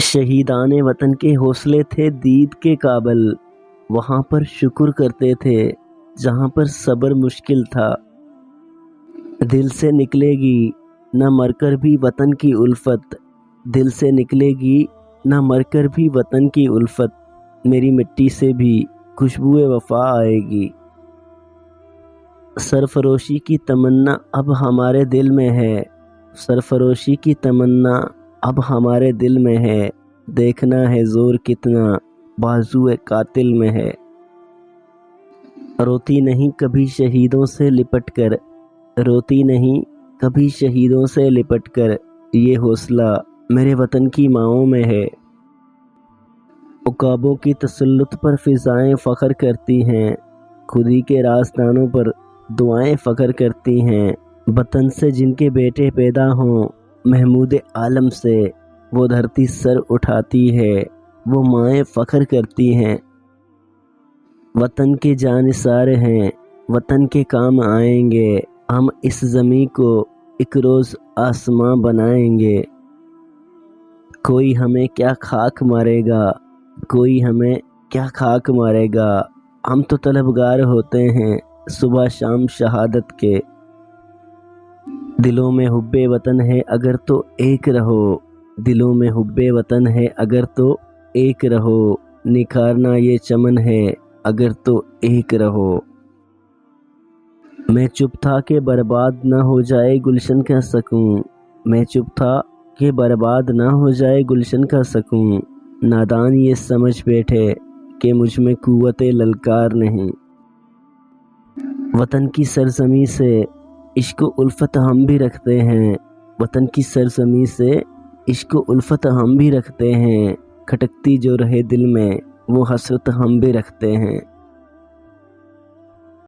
شہیدان وطن کے حوصلے تھے دید کے قابل، وہاں پر شکر کرتے تھے جہاں پر صبر مشکل تھا۔ دل سے نکلے گی نہ مر کر بھی وطن کی الفت، دل سے نکلے گی نہ مر کر بھی وطن کی الفت، میری مٹی سے بھی خوشبوئے وفا آئے گی۔ سرفروشی کی تمنا اب ہمارے دل میں ہے، سرفروشی کی تمنا اب ہمارے دل میں ہے، دیکھنا ہے زور کتنا بازوئے قاتل میں ہے۔ روتی نہیں کبھی شہیدوں سے لپٹ کر، روتی نہیں کبھی شہیدوں سے لپٹ کر، یہ حوصلہ میرے وطن کی ماؤں میں ہے۔ عقابوں کی تسلط پر فضائیں فخر کرتی ہیں، خودی کے رازدانوں پر دعائیں فخر کرتی ہیں۔ وطن سے جن کے بیٹے پیدا ہوں محمود عالم سے، وہ دھرتی سر اٹھاتی ہے، وہ مائیں فخر کرتی ہیں۔ وطن کے جانثار ہیں، وطن کے کام آئیں گے، ہم اس زمیں کو ایک روز آسماں بنائیں گے۔ کوئی ہمیں کیا خاک مارے گا، کوئی ہمیں کیا خاک مارے گا، ہم تو طلبگار ہوتے ہیں صبح شام شہادت کے۔ دلوں میں حب وطن ہے اگر تو ایک رہو، دلوں میں حب وطن ہے اگر تو ایک رہو، نکھارنا یہ چمن ہے اگر تو ایک رہو۔ میں چپ تھا کہ برباد نہ ہو جائے گلشن کا سکون، میں چپ تھا کہ برباد نہ ہو جائے گلشن کا سکون، نادان یہ سمجھ بیٹھے کہ مجھ میں قوت للکار نہیں۔ وطن کی سرزمین سے عشق و الفت ہم بھی رکھتے ہیں، وطن کی سرزمین سے عشق و الفت ہم بھی رکھتے ہیں، کھٹکتی جو رہے دل میں وہ حسرت ہم بھی رکھتے ہیں۔